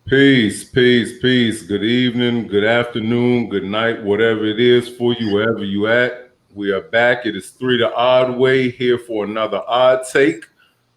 Peace, peace, peace. Good evening, good afternoon, good night, whatever it is for you, wherever you at. We are back. It is Three the Odd Way here for another odd take.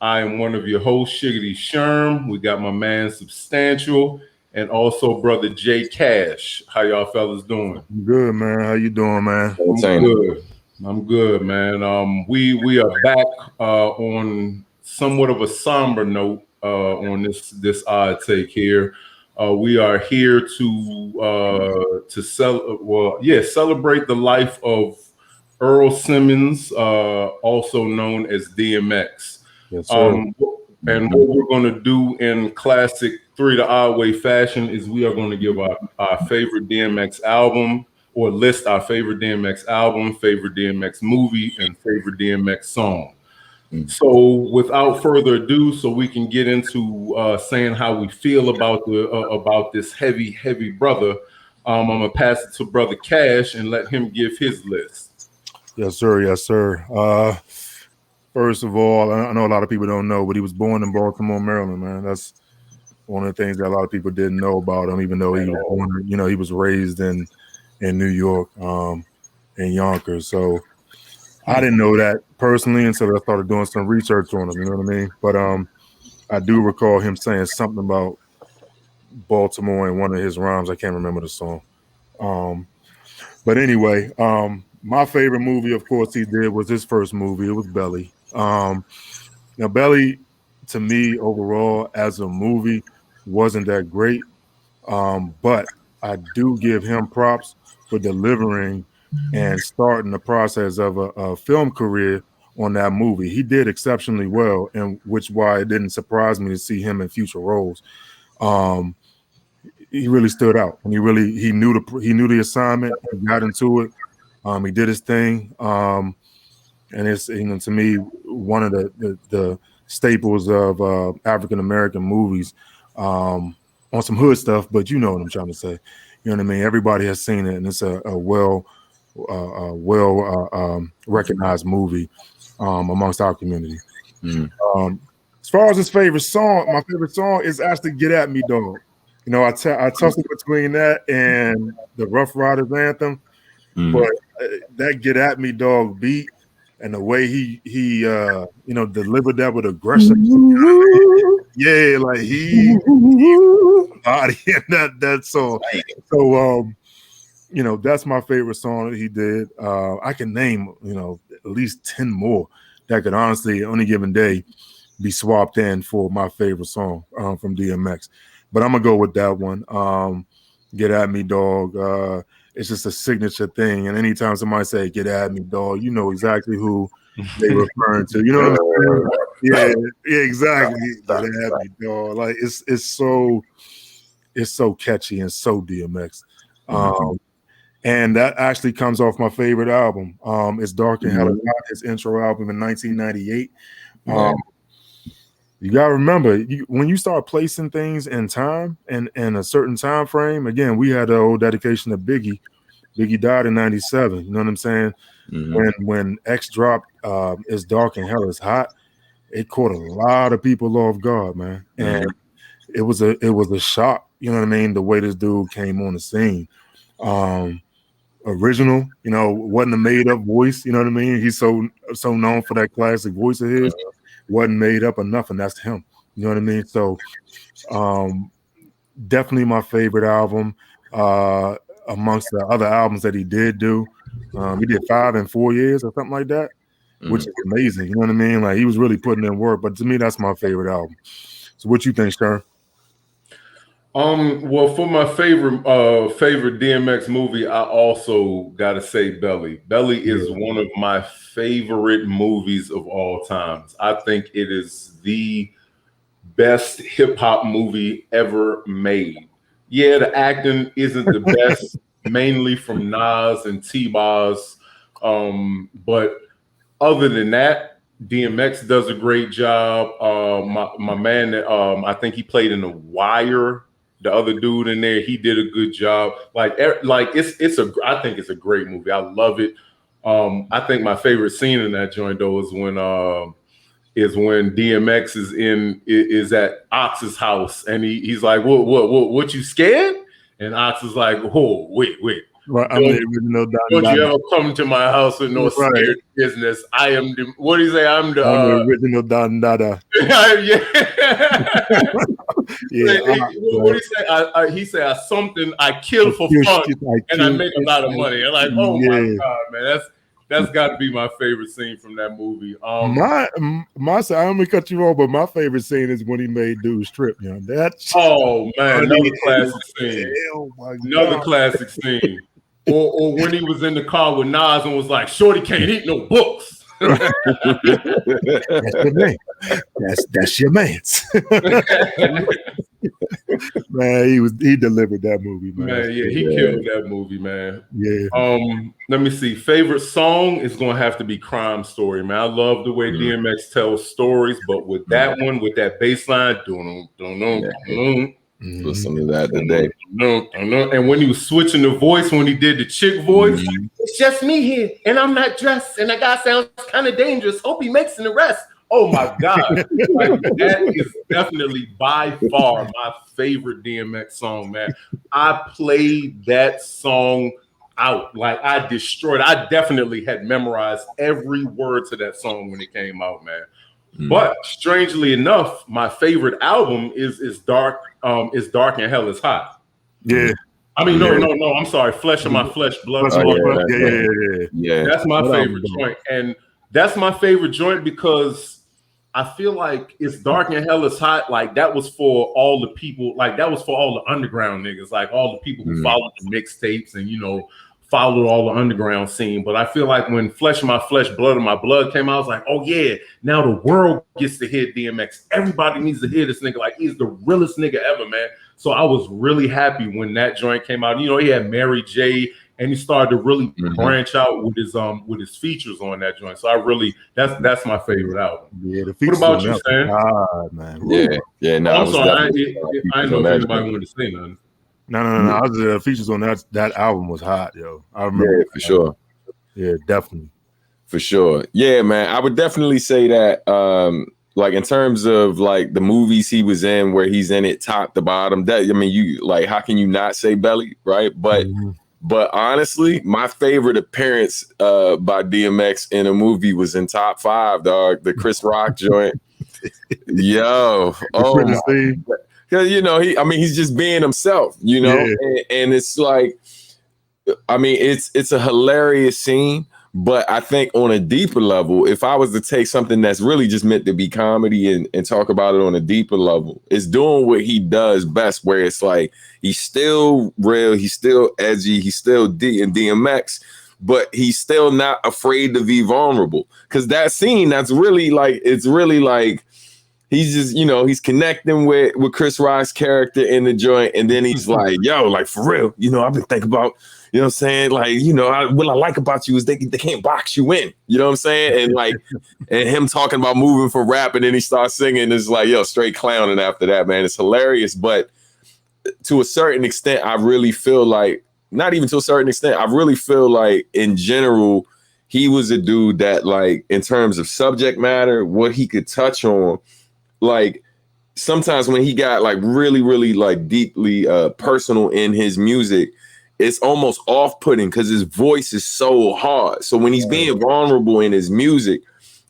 I am one of your hosts, Shiggity SHERM. We got my man Substantial and also brother Jay Cash. How y'all fellas doing? Good, man. How you doing, man? I'm good. I'm good, man. We are back on somewhat of a somber note on this odd take here. We are here to celebrate the life of Earl Simmons, also known as DMX. Yes, sir. And what we're going to do in classic Three the Odd Way fashion is we are going to give our favorite DMX album or list our favorite DMX album, favorite DMX movie, and favorite DMX song. So, without further ado, so we can get into saying how we feel about this heavy brother, I'm gonna pass it to Brother Cash and let him give his list. Yes, sir. Yes, sir. First of all, I know a lot of people don't know, but he was born in Baltimore, Maryland, man. That's one of the things that a lot of people didn't know about him, even though he was born, he was raised in New York, in Yonkers. So I didn't know that personally until I started doing some research on him. You know what I mean? But I do recall him saying something about Baltimore in one of his rhymes. I can't remember the song. But anyway, my favorite movie, of course, he did was his first movie. It was Belly. Now, Belly, to me, overall, as a movie, wasn't that great. But I do give him props for delivering and starting the process of a film career on that movie. He did exceptionally well, and which why it didn't surprise me to see him in future roles. He really stood out, and he knew the assignment. He got into it. He did his thing, and it's to me one of the staples of African American movies. On some hood stuff, but you know what I'm trying to say. You know what I mean? Everybody has seen it, and it's a well recognized movie amongst our community. As far as his favorite song, my favorite song is actually "Get at Me, Dog." I toss it between that and the Rough Riders anthem, but that "Get at Me, Dog" beat and the way he delivered that with aggression. Yeah, like he body and that song. So that's my favorite song that he did. I can name at least 10 more that could honestly on any given day be swapped in for my favorite song from DMX. But I'm gonna go with that one. Get at me, dog. It's just a signature thing. And anytime somebody say "Get at me, dog," you know exactly who they referring to. You know what I'm saying? Yeah, exactly. Get at me, dog. Like it's so catchy and so DMX. And that actually comes off my favorite album. It's Dark and Hell, his intro album in 1998. You gotta remember, when you start placing things in time and a certain time frame. Again, we had the old dedication to Biggie. Biggie died in 97. You know what I'm saying? When X dropped "It's Dark and Hell is Hot," it caught a lot of people off guard, man. And it was a shock. You know what I mean? The way this dude came on the scene. Original, wasn't a made up voice. You know what I mean? He's so known for that classic voice of his. Wasn't made up or nothing. That's him. You know what I mean? So definitely my favorite album amongst the other albums that he did do. He did 5 in 4 years or something like that, which is amazing. You know what I mean? Like he was really putting in work. But to me, that's my favorite album. So what you think, Stern? Well, for my favorite DMX movie, I also gotta say Belly. Belly is one of my favorite movies of all times. I think it is the best hip hop movie ever made. Yeah, the acting isn't the best, mainly from Nas and T-Boz. But other than that, DMX does a great job. My man, I think he played in The Wire. The other dude in there, he did a good job. I think it's a great movie. I love it. I think my favorite scene in that joint though is when is when DMX is at Ox's house, and he's like, what you scared? And Ox is like, oh, wait. Right, I'm the original Don't you ever come to my house with no scared business? I am the, what do you say? I'm the original Don Dada. Yeah. Yeah. What do you say? He said something I kill for fun and I make a lot of money. I'm like, oh my God, man, that's got to be my favorite scene from that movie. My side, I'm gonna cut you off, but my favorite scene is when he made dude strip. You know, that's oh man, another classic scene. Oh my God. Another classic scene. Or when he was in the car with Nas and was like, "Shorty can't eat no books." That's your man. That's your man's. Man, he delivered that movie, man. Yeah, he killed that movie, man. Yeah. Let me see. Favorite song is gonna have to be Crime Story, man. I love the way DMX tells stories, but with that one, with that bass line, listen to that today. And when he was switching the voice, when he did the chick voice, it's just me here, and I'm not dressed, and that guy sounds kind of dangerous. Hope he makes an arrest. Oh my God. Like, that is definitely by far my favorite DMX song, man. I played that song out. Like, I destroyed. I definitely had memorized every word to that song when it came out, man. But strangely enough, my favorite album is Dark and Hell is Hot. Yeah. I mean, no, I'm sorry. Flesh of My Flesh, Blood of My Blood. Yeah. That's my favorite joint. And that's my favorite joint because I feel like it's Dark and Hell is Hot. Like, that was for all the people, like, that was for all the underground niggas, like all the people who followed the mixtapes and, you know, followed all the underground scene. But I feel like when Flesh of My Flesh, Blood of My Blood came out, I was like, oh yeah, now the world gets to hear DMX. Everybody needs to hear this nigga. Like, he's the realest nigga ever, man. So I was really happy when that joint came out. You know, he had Mary J, and he started to really branch out with his features on that joint. So I really, that's my favorite album. Yeah, the features. What about you, Stan? Man. Yeah. No, I'm sorry, I didn't know if anybody wanted to say nothing. No. The features on that album was hot, yo. I remember. Yeah, for sure. Yeah, definitely. For sure. Yeah, man. I would definitely say that, like, in terms of like the movies he was in, where he's in it top to bottom. That, I mean, you like, how can you not say Belly, right? But honestly, my favorite appearance by DMX in a movie was in top 5, dog. The Chris Rock joint. Yo, because, you know, he's just being himself, you know, and it's like, I mean, it's a hilarious scene, but I think on a deeper level, if I was to take something that's really just meant to be comedy and talk about it on a deeper level, it's doing what he does best, where it's like, he's still real, he's still edgy, he's still DMX, but he's still not afraid to be vulnerable. Because that scene, that's really like, it's really like, he's just, you know, he's connecting with Chris Rock's character in the joint. And then he's like, yo, like, for real, you know, I've been thinking about, you know what I'm saying? Like, you know, what I like about you is they can't box you in. You know what I'm saying? And like, and him talking about moving from rap, and then he starts singing, it's like, yo, straight clowning after that, man. It's hilarious. But to a certain extent, I really feel like, not even to a certain extent, I really feel like in general, he was a dude that, like, in terms of subject matter, what he could touch on, like, sometimes when he got like really, really like deeply personal in his music, it's almost off-putting because his voice is so hard. So when he's being vulnerable in his music,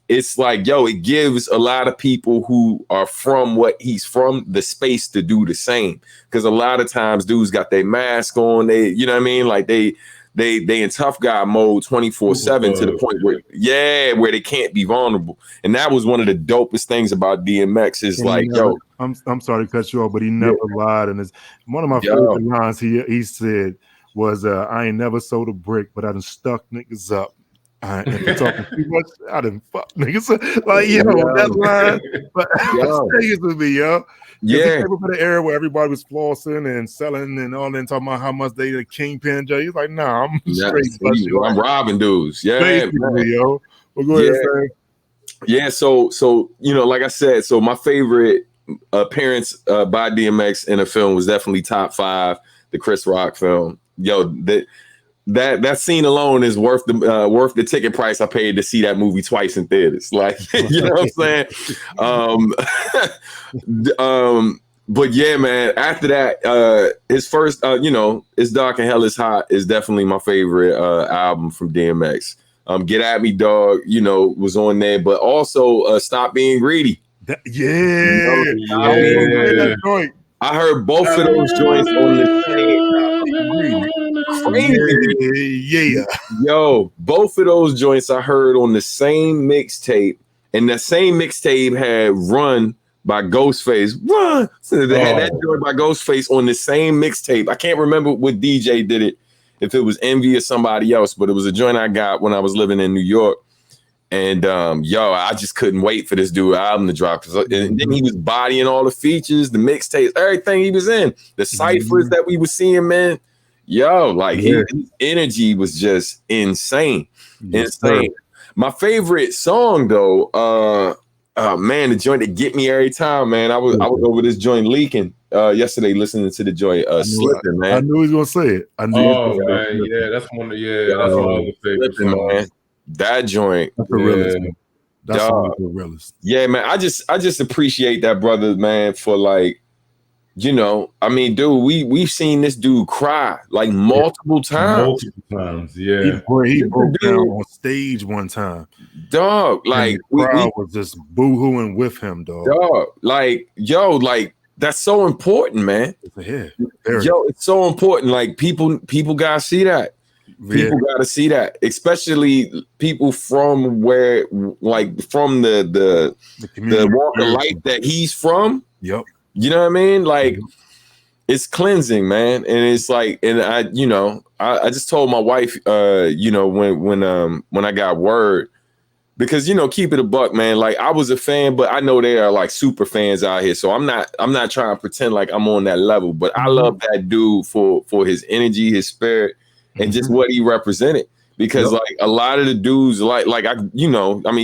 it's like, yo, it gives a lot of people who are from what he's from the space to do the same. Because a lot of times dudes got their mask on, they, you know what I mean? Like they in tough guy mode 24/7 to the point where they can't be vulnerable. And that was one of the dopest things about DMX is like, yo, I'm sorry to cut you off, but he never lied. And one of my favorite lines he said was, I ain't never sold a brick, but I done stuck niggas up. And if you're talking too much, I done fuck niggas. Like, that line, but stay with me, yo. Yeah, for the era where everybody was flossing and selling and all that, talking about how much they the kingpin. He's like, nah, I'm straight. I'm robbing dudes. Yeah, basically, yo. Well, go ahead, Sam. Yeah, so you know, like I said, so my favorite appearance by DMX in a film was definitely top 5, the Chris Rock film. Yo, that that scene alone is worth the ticket price I paid to see that movie twice in theaters. Like, you know what I'm saying? But yeah, man, after that, his first, It's Dark and Hell is Hot is definitely my favorite album from DMX. Get At Me, Dog, was on there, but also Stop Being Greedy. I heard both of those joints on the same. Crazy. Yo, both of those joints I heard on the same mixtape, and the same mixtape had Run by Ghostface. Run! So they had that joint by Ghostface on the same mixtape. I can't remember what DJ did it, if it was Envy or somebody else, but it was a joint I got when I was living in New York. And I just couldn't wait for this dude album to drop. And then he was bodying all the features, the mixtapes, everything he was in, the ciphers that we were seeing, man. His energy was just insane. Insane. My favorite song though, the joint that get me every time, man. I was over this joint leaking yesterday listening to the joint Slipping, man. I knew he was gonna say it. That's one of the favorite songs. Man. That joint, that's the realest. That's the realest. Yeah, man. I just appreciate that brother, man, for dude, we've seen this dude cry like multiple times. Yeah. He broke down on stage one time. Dog, the crowd was just boo-hooing with him, dog. Dog, that's so important, man. Yeah. It's so important. Like people gotta see that. People got to see that, especially people from where, from the walk of life that he's from. Yep. You know what I mean? It's cleansing, man. And it's and I just told my wife, when I got word, because keep it a buck, man. I was a fan, but I know there are super fans out here, so I'm not trying to pretend like I'm on that level. But I love that dude for his energy, his spirit. And just what he represented, because a lot of the dudes,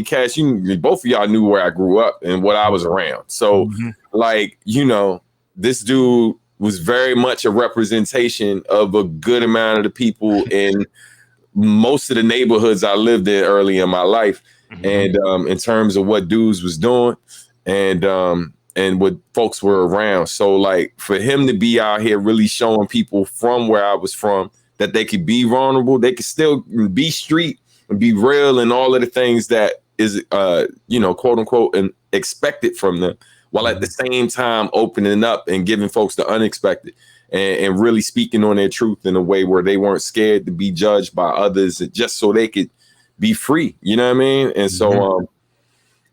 Cash, both of y'all knew where I grew up and what I was around. So, this dude was very much a representation of a good amount of the people in most of the neighborhoods I lived in early in my life, and in terms of what dudes was doing, and what folks were around. So, for him to be out here really showing people from where I was from that they could be vulnerable, they could still be street and be real and all of the things that is, quote unquote, and expected from them, while at the same time opening up and giving folks the unexpected and really speaking on their truth in a way where they weren't scared to be judged by others, just so they could be free. You know what I mean? And so,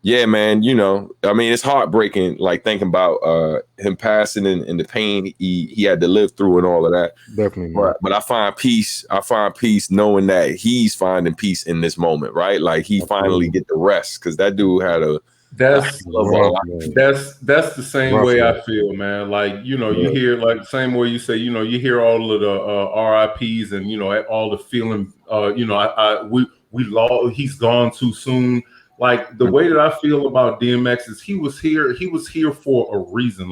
yeah, man, it's heartbreaking, thinking about him passing and the pain he had to live through and all of that. Definitely. But I find peace knowing that he's finding peace in this moment, right? He finally get the rest, because that dude had that's the same way I feel, man. You hear same way you say, you hear all of the RIPs and all the feeling, we lost, he's gone too soon. The way that I feel about DMX is he was here for a reason.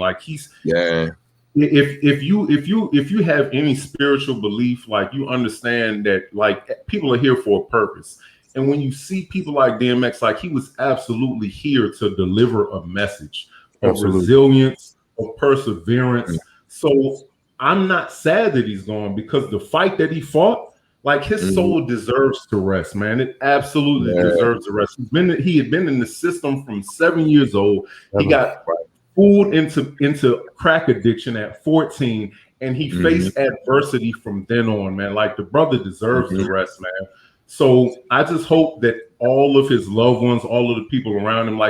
If you have any spiritual belief, you understand that people are here for a purpose. And when you see people like DMX, he was absolutely here to deliver a message of resilience, of perseverance. So I'm not sad that he's gone, because the fight that he fought, his soul deserves to rest, man. It absolutely deserves to rest. He had been in the system from 7 years old. He got fooled into crack addiction at 14, and he faced adversity from then on, man. The brother deserves to rest, man. So I just hope that all of his loved ones, all of the people around him,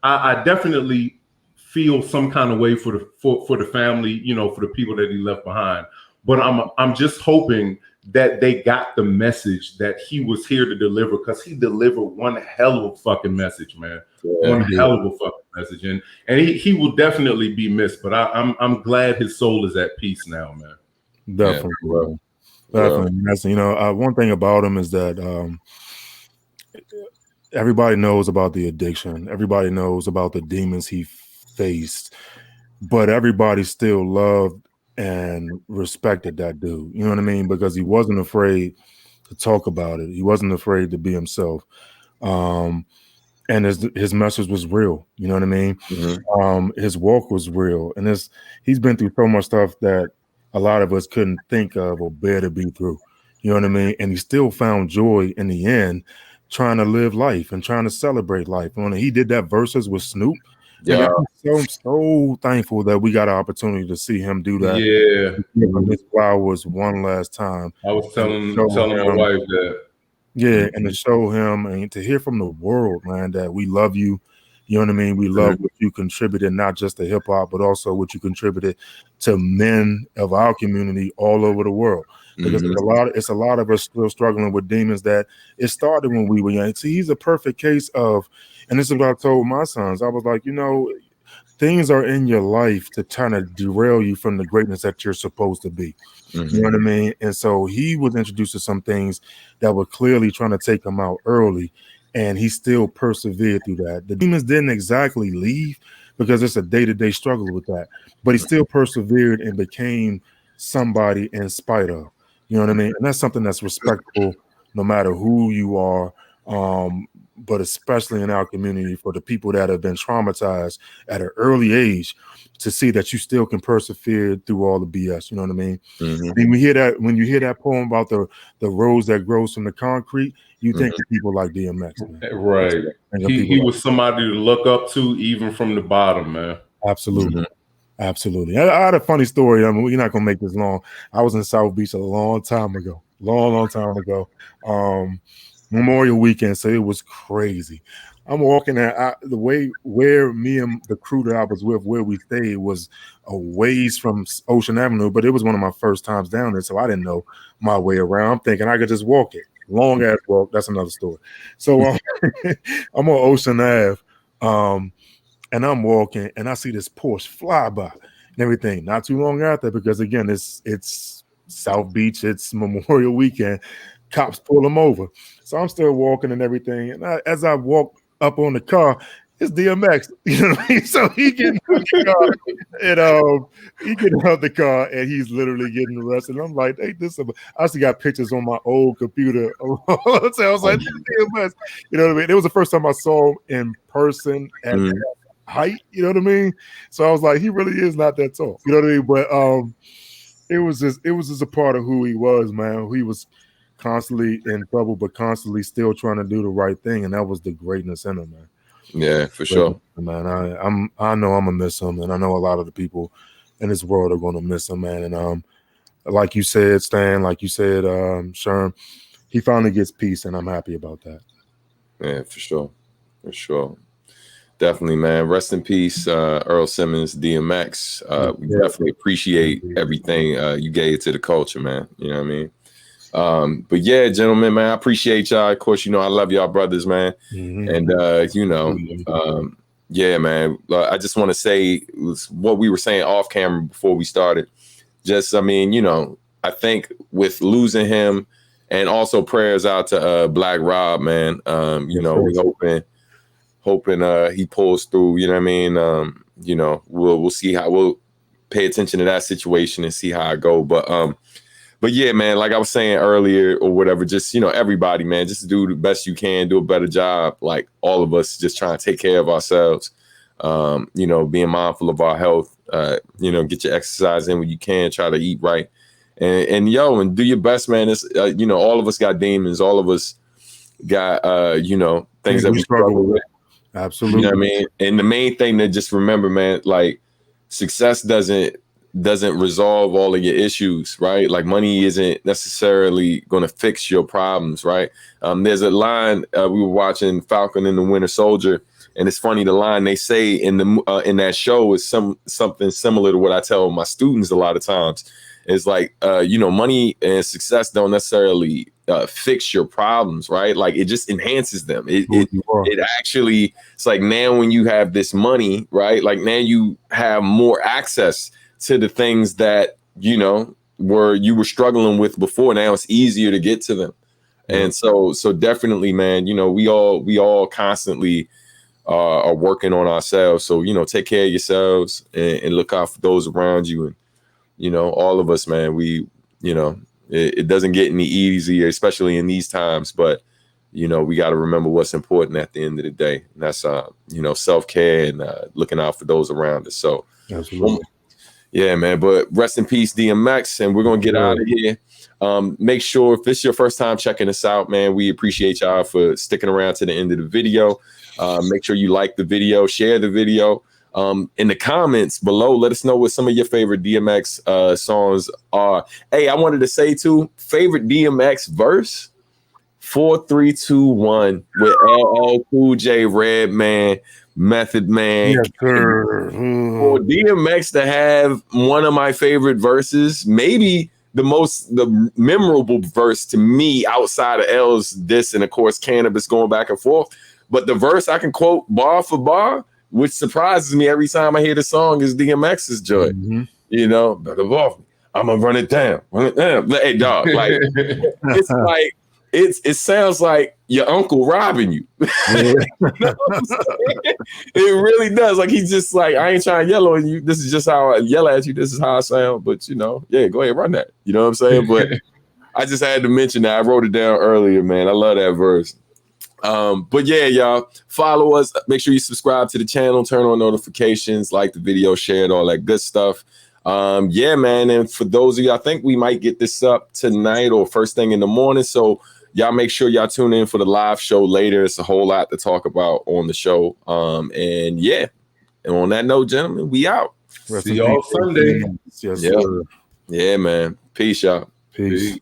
I definitely feel some kind of way for the family, for the people that he left behind. But I'm just hoping that they got the message that he was here to deliver, because he delivered one hell of a fucking message, man. One hell of a fucking message, and he will definitely be missed. But I'm glad his soul is at peace now, man. Definitely, definitely. That's, one thing about him is that everybody knows about the addiction. Everybody knows about the demons he faced, but everybody still loved and respected that dude. You know what I mean? Because he wasn't afraid to talk about it. He wasn't afraid to be himself. And his message was real. You know what I mean? His walk was real. And he's been through so much stuff that a lot of us couldn't think of or bear to be through. You know what I mean? And he still found joy in the end, trying to live life and trying to celebrate life. When he did that verses with Snoop, Yeah, I'm so thankful that we got an opportunity to see him do that. Yeah, Give him his flowers one last time. I was telling my wife that. Yeah, and to show him and to hear from the world, man, that we love you. You know what I mean? We love what you contributed, not just to hip hop, but also what you contributed to men of our community all over the world. Because it's a lot of us still struggling with demons that it started when we were young. See, he's a perfect case of, and this is what I told my sons. I was like, you know, things are in your life to kind of derail you from the greatness that you're supposed to be. You know what I mean? And so he was introduced to some things that were clearly trying to take him out early, and he still persevered through that. The demons didn't exactly leave because it's a day-to-day struggle with that, but he still persevered and became somebody in spite of. You know what I mean? And that's something that's respectable no matter who you are, but especially in our community for the people that have been traumatized at an early age to see that you still can persevere through all the BS. You know what I mean? I mean, when you hear that poem about the rose that grows from the concrete, you think of people like DMX, man. Right. He was somebody to look up to even from the bottom, man. Absolutely. Absolutely. I had a funny story. I mean, we're not gonna make this long. I was in South Beach a long time ago. Long time ago. Memorial weekend, so it was crazy. I'm walking there. The way where me and the crew that I was with, where we stayed, was a ways from Ocean Avenue, but it was one of my first times down there, so I didn't know my way around. I'm thinking I could just walk it. Long ass walk. That's another story. So I'm on Ocean Ave, and I'm walking, and I see this Porsche fly by and everything. Not too long after, because again, it's South Beach. It's Memorial Weekend. Cops pull him over. So I'm still walking and everything. And as I walk up on the car, it's DMX. You know what I mean? So he getting out the car, and he getting out the car, and he's literally getting arrested. And I'm like, hey, I still got pictures on my old computer. So I was like, DMX. You know what I mean? It was the first time I saw him in person at that height. You know what I mean? So I was like, he really is not that tall. You know what I mean? But it was just a part of who he was, man. He was constantly in trouble, but constantly still trying to do the right thing, and that was the greatness in him, man. Yeah, for sure, man. I know I'm gonna miss him, and I know a lot of the people in this world are gonna miss him, man. And like you said, Stan, like you said, Sherm, he finally gets peace, and I'm happy about that. Yeah, for sure, definitely, man. Rest in peace, Earl Simmons, DMX. We definitely appreciate everything you gave to the culture, man. You know what I mean? But yeah, gentlemen, man, I appreciate y'all. Of course, you know I love y'all brothers, man. And yeah, man, I just want to say what we were saying off camera before we started. Just, I mean, you know, I think with losing him, and also prayers out to Black Rob, man. You know, we hoping he pulls through. You know what I mean? You know, we'll see how we'll pay attention to that situation and see how I go. But yeah, man, like I was saying earlier or whatever, just, you know, everybody, man, just do the best you can, do a better job. Like all of us just trying to take care of ourselves, you know, being mindful of our health, you know, get your exercise in when you can, try to eat right. And do your best, man. It's, you know, all of us got demons. All of us got, you know, things that we struggle with. Absolutely. You know what I mean? And the main thing that just remember, man, like success doesn't resolve all of your issues, right? Like money isn't necessarily going to fix your problems, right? There's a line we were watching Falcon and the Winter Soldier, and it's funny, the line they say in that show is something similar to what I tell my students a lot of times. It's like you know, money and success don't necessarily fix your problems, right? Like it just enhances them. It actually, it's like now when you have this money, right? Like now you have more access to the things that, you know, you were struggling with before. Now it's easier to get to them. And so definitely, man, you know, we all constantly are working on ourselves. So, you know, take care of yourselves and look out for those around you. And, you know, all of us, man, we, you know, it doesn't get any easier, especially in these times, but you know, we got to remember what's important at the end of the day. And that's, you know, self-care and looking out for those around us. So, absolutely. Yeah, man. But rest in peace, DMX. And we're going to get out of here. Make sure if this is your first time checking us out, man, we appreciate y'all for sticking around to the end of the video. Make sure you like the video, share the video. In the comments below, let us know what some of your favorite DMX songs are. Hey, I wanted to say too, favorite DMX verse. 4, 3, 2, 1 with LL Cool J, Redman, Method Man. Yes, sir. For DMX to have one of my favorite verses, maybe the memorable verse to me outside of L's diss and of course Cannabis going back and forth. But the verse I can quote bar for bar, which surprises me every time I hear the song, is DMX's joy. Mm-hmm. You know, better off me. I'm gonna run it down. Hey, dog, like it's like it sounds like your uncle robbing you. You know it really does. Like he's just like, I ain't trying to yell on you. This is just how I yell at you. This is how I sound. But you know, yeah, go ahead, run that. You know what I'm saying? But I just had to mention that. I wrote it down earlier, man. I love that verse. But yeah, y'all, follow us. Make sure you subscribe to the channel, turn on notifications, like the video, share it, all that good stuff. Yeah, man. And for those of you, I think we might get this up tonight or first thing in the morning. So y'all make sure y'all tune in for the live show later. It's a whole lot to talk about on the show. And yeah, and on that note, gentlemen, we out. See y'all Sunday. Yes, sir. Yeah, man. Peace, y'all. Peace.